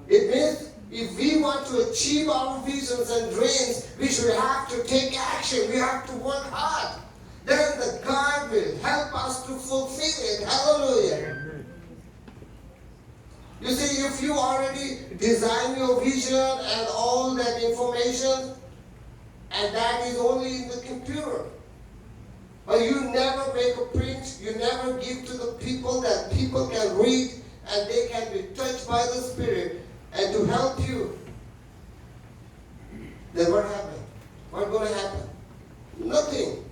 It means if we want to achieve our visions and dreams, we should have to take action. We have to work hard. Then the God will help us to fulfill it. Hallelujah. You see, if you already design your vision and all that information, and that is only in the computer, but you never make a print, you never give to the people that people can read and they can be touched by the Spirit and to help you, then what happened? What's going to happen? Nothing.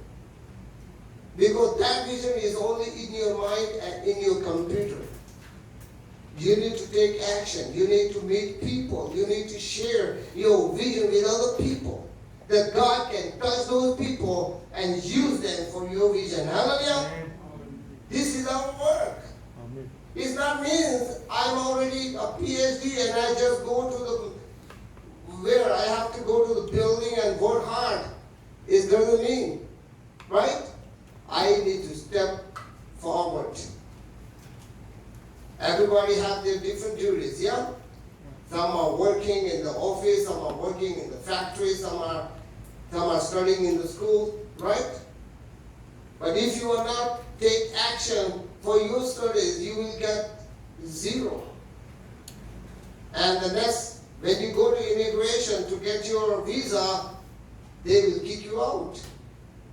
Because that vision is only in your mind and in your computer. You need to take action. You need to meet people. You need to share your vision with other people. That God can touch those people and use them for your vision. Hallelujah. This is our work. It not means I'm already a PhD and I just go to where I have to go to the building and work hard. It doesn't mean, right? I need to step forward. Everybody have their different duties, yeah? Some are working in the office, some are working in the factory, some are studying in the school, right? But if you will not take action for your studies, you will get 0. And the next, when you go to immigration to get your visa, they will kick you out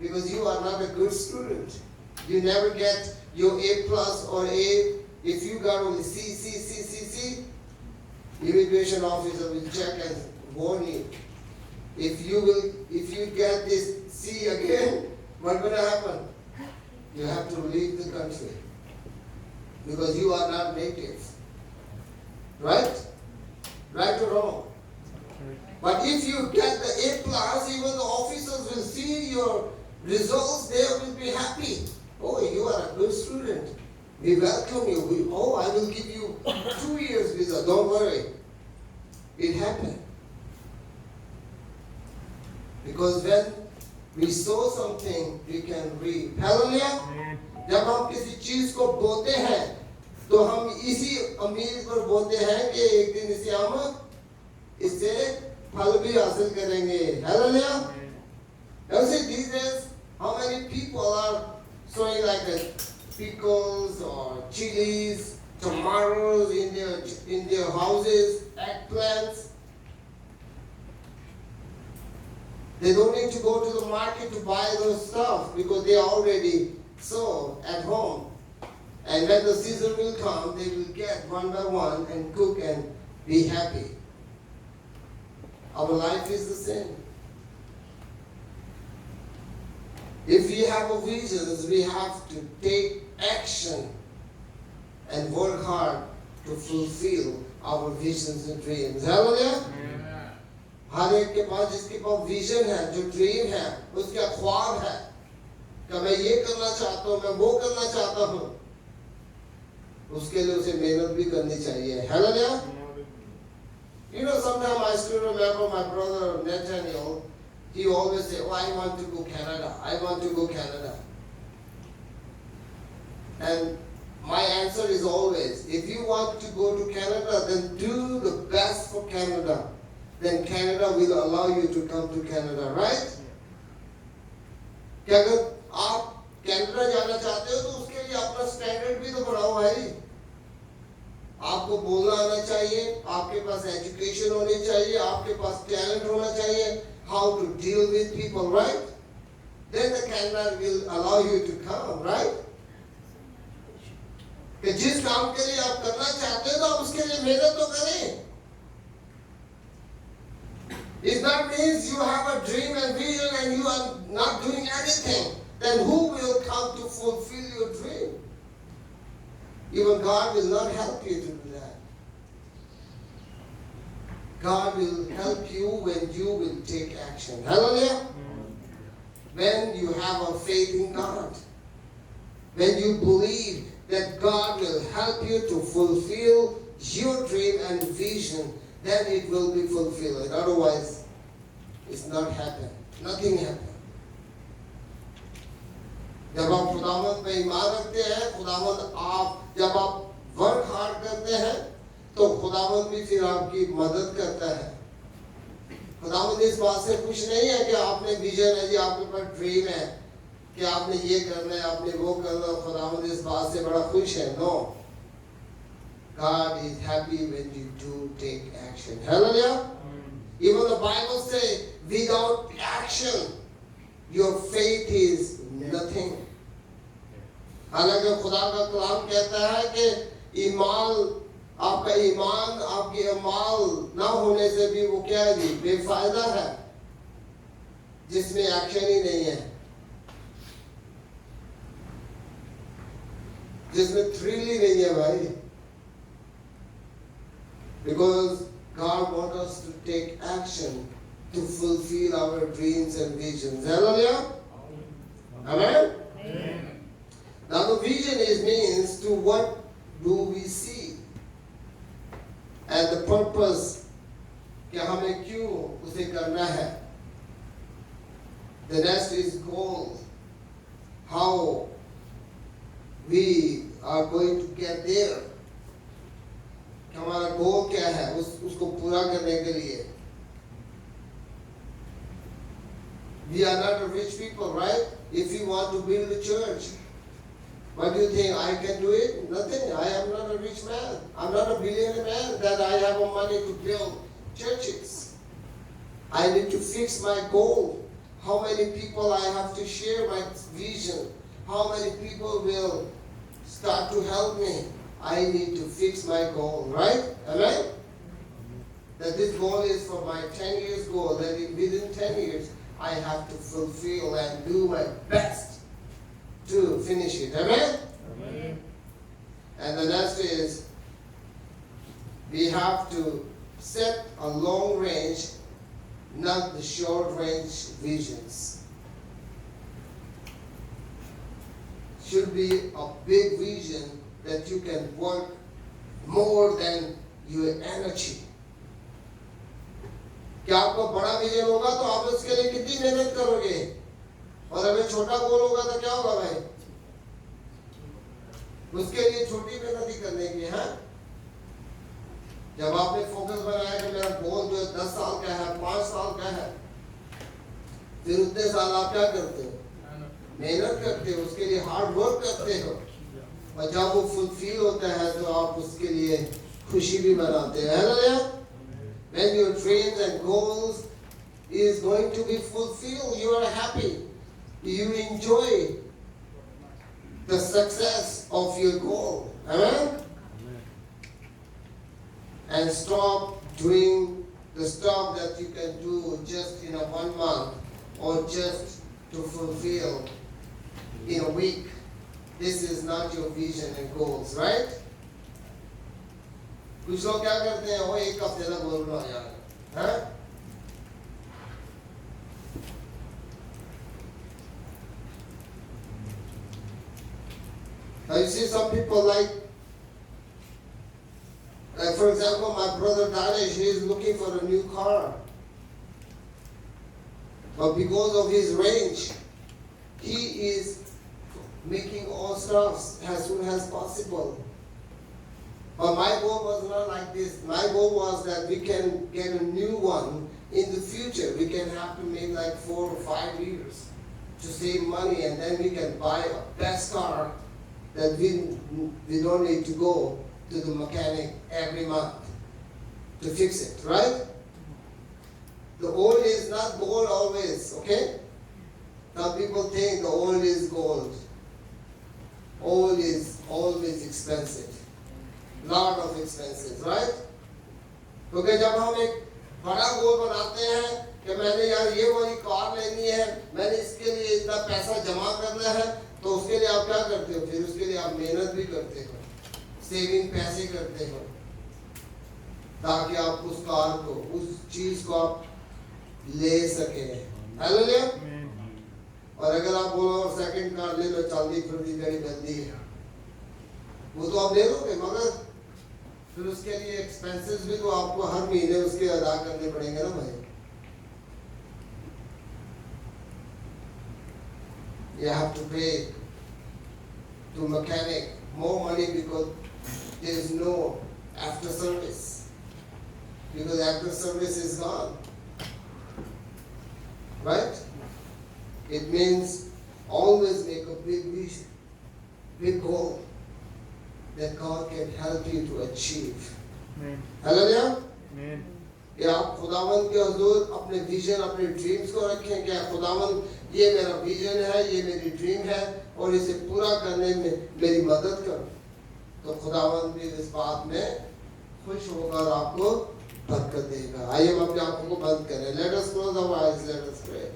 because you are not a good student. You never get your A+ or A. If you got only C, immigration officer will check and warn you. If you get this C again, what's going to happen? You have to leave the country because you are not native. Right? Right or wrong? But if you get the A+, even the officers will see your results, they will be happy. Oh, you are a good student. We welcome you. I will give you 2 years visa. Don't worry. It happened. Because when we sow something, we can reap. Hallelujah. जब हम किसी चीज को बोते हैं, तो हम इसी उम्मीद पर बोते हैं कि एक दिन इसे हम इससे फल भी हासिल करेंगे. Hallelujah. You see these days, how many people are sowing like that? Pickles or chilies, tomatoes in their houses, eggplants. They don't need to go to the market to buy those stuff because they already sow at home. And when the season will come, they will get one by one and cook and be happy. Our life is the same. If we have a vision, we have to take action and work hard to fulfill our visions and dreams. Hallelujah. हर एक के पास जिसके पास vision है, जो dream है, उसका ख्वाब है कि मैं ये करना चाहता हूँ, मैं वो करना चाहता हूँ, उसके लिए उसे मेहनत भी करनी चाहिए. Hallelujah. You know, sometimes I still remember my brother Nathaniel. He always say, I want to go Canada. I want to go Canada. And my answer is always, if you want to go to Canada, then do the best for Canada. Then Canada will allow you to come to Canada, right? कि अगर आप Canada जाना चाहते हो तो उसके लिए अपना स्टैंडर्ड भी तो बनाओ भाई. आपको बोलना आना चाहिए, आपके पास एजुकेशन होनी चाहिए, आपके पास टैलेंट होना चाहिए, how to deal with people, right? Then the Canada will allow you to come, right? कि जिस काम के लिए आप करना चाहते हो तो आप उसके लिए मेहनत तो करें. If that means you have a dream and vision and you are not doing anything, then who will come to fulfill your dream? Even God will not help you to do that. God will help you when you will take action. Hallelujah. When you have a faith in God. When you believe that God will help you to fulfill your dream and vision, then it will be fulfilled. Otherwise, it's not happen. Nothing happen. जब आप खुदावंद पे ईमान रखते हैं, खुदावंद आप जब आप वर्क हार्ड करते हैं, तो खुदावंद भी फिर आपकी मदद करता है। खुदावंद इस बात से खुश नहीं है कि आपने विजन है जी, आपके पास ड्रीम है कि आपने ये करना है, आपने वो करना है। खुदावंद इस बात से बड़ा खुश है। No, God is happy when you do take action. Hallelujah. Even the Bible says, without action, your faith is nothing. हालांकि खुदा का कलाम कहता है कि आपका ईमान आपके अमाल ना होने से भी वो क्या है जी, बेफायदा है, जिसमें एक्शन ही नहीं है, जिसमें थ्रिल ही नहीं है भाई। Because God wants us to take action to fulfill our dreams and visions. Hallelujah. Amen. Amen. Now the vision means to what do we see, and the purpose कि हमें क्यों उसे करना है. The next is goal. How we are going to get there. हमारा गोल क्या है उसको पूरा करने के लिए. We are not rich people, right? If you want to build a church, what do you think? I can do it? Nothing. I am not a rich man. I'm not a billionaire man that I have money to build churches. I need to fix my goal. How many people I have to share my vision? How many people will start to help me? I need to fix my goal, right? Amen? That this goal is for my 10 years goal, that within 10 years, I have to fulfill and do my best to finish it. Amen? Amen. And the next is, we have to set a long range, not the short range visions. Should be a big vision that you can work more than your energy. क्या आपका बड़ा vision होगा तो आप उसके लिए कितनी मेहनत करोगे, और अगर छोटा गोल होगा तो क्या होगा भाई, उसके लिए छोटी मेहनत ही करने की है. जब आपने फोकस बनाया कि मेरा गोल जो 10 साल का है, 5 साल का है, फिर उतने साल आप क्या करते हो, मेहनत करते हो, उसके लिए हार्ड वर्क करते हो, और जब वो फुलफिल होता है तो आप उसके लिए खुशी भी मनाते हैं. Hallelujah. When your dreams and goals is going to be fulfilled, you are happy. You enjoy the success of your goal. Amen? And stop doing the stuff that you can do just in a 1 month or just to fulfill in a week. This is not your vision and goals, right? कुछ लोग क्या करते हैं, वो एक हफ्ते तक गोल बना जाएगा, हैं? Now you see some people like for example, my brother Danish, he is looking for a new car. But because of his range, he is making all stuff as soon as possible. But my goal was not like this. My goal was that we can get a new one in the future. We can have to make like 4 or 5 years to save money, and then we can buy a best car that we don't need to go to the mechanic every month to fix it, right? The old is not gold always, okay? Some people think the old is gold. Old is always expensive. Lot of expenses, right? क्योंकि जब हम एक बड़ा गोल बनाते हैं कि मैंने यार ये वाली कार लेनी है, मैंने इसके लिए इतना पैसा जमा करना है, तो उसके लिए आप क्या करते हो, फिर उसके लिए आप मेहनत भी करते हो, सेविंग पैसे करते हो, ताकि आप उस कार को, उस चीज को आप ले सके. हालेलुया. और अगर आप बोलो सेकंड कार ले लो, चलती फिरती गाड़ी बनती है, वो तो आप ले लोगे, मगर फिर उसके लिए एक्सपेंसेस भी तो आपको हर महीने उसके अदा करने पड़ेंगे ना भाई. You have to pay to mechanic more money because there is no after service. Because after service is gone. Right? It means always make a big vision, big goal that God can help you to achieve. Hallelujah? Amen. कि आप खुदावंद के हुजूर अपने vision, अपने dreams को रखें कि खुदावंद ये मेरा विजन है, ये मेरी ड्रीम है और इसे पूरा करने में मेरी मदद करो, तो खुदावंद भी इस बात में खुश होगा और आपको बरकत देगा। आइए हम अपनी आंखों को बंद करें। Let us close our eyes, let us pray.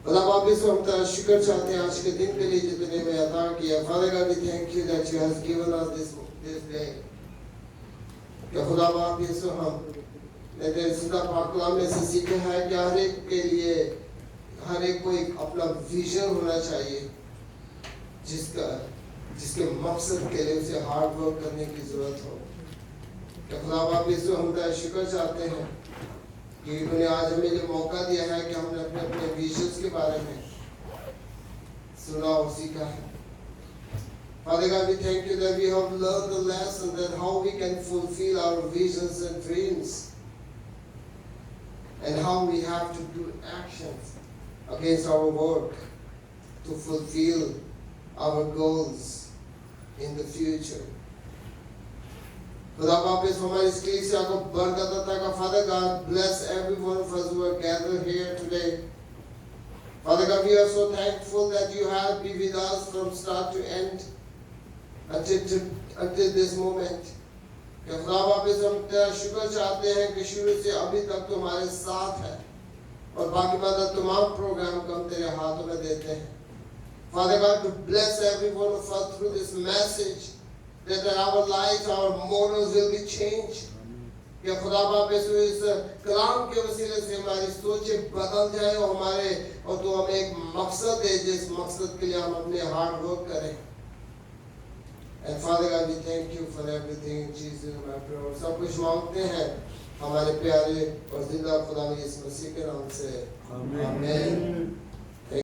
खुदा बाप यीशु हम तेरा शुक्र चाहते हैं आज के दिन के लिए जो तूने हमें अता किया। Father God, we thank you that you has given us this day. कि खुदा बाप यीशु हम ने तेरे सीधा पाकलाम में से सीखा है कि हर एक के लिए हर एक को एक अपना विजन होना चाहिए जिसके मकसद के लिए उसे हार्ड वर्क करने की जरूरत हो। कि खुदा बाप यीशु हम तेरा शुक्र चाहते हैं कि तूने आज हमें जो मौका दिया है कि हमने अपने अपने विजन्स के बारे में सुना और सीखा है। Father God, we thank you that we have learned the lesson that how we can fulfill our visions and dreams, and how we have to do actions against our work to fulfill our goals in the future. खुदा बाप इस हमारी कलीसिया को बरकत अता कर। Father God, bless every one of us who are gathered here today. Father God, we are so thankful that you have been with us from start to end until this moment. कि खुदा बाप इस हम तेरा शुक्र चाहते हैं कि शुरू से अभी तक तो हमारे साथ है और बाकी बात तमाम प्रोग्राम को हम तेरे हाथों में देते हैं। Father God, to bless every one of us through this message, that our lives, our morals will be changed. कि खुदा बाप इस कलाम के वसीले से हमारी सोचें बदल जाए और तो हमें एक मकसद है जिस मकसद के लिए हम अपने हार्ड वर्क करें। And Father God, we thank you for everything in Jesus' name I pray. और सब कुछ मांगते हैं हमारे प्यारे और जिंदा खुदा में यीशु मसीह के नाम से। आमीन।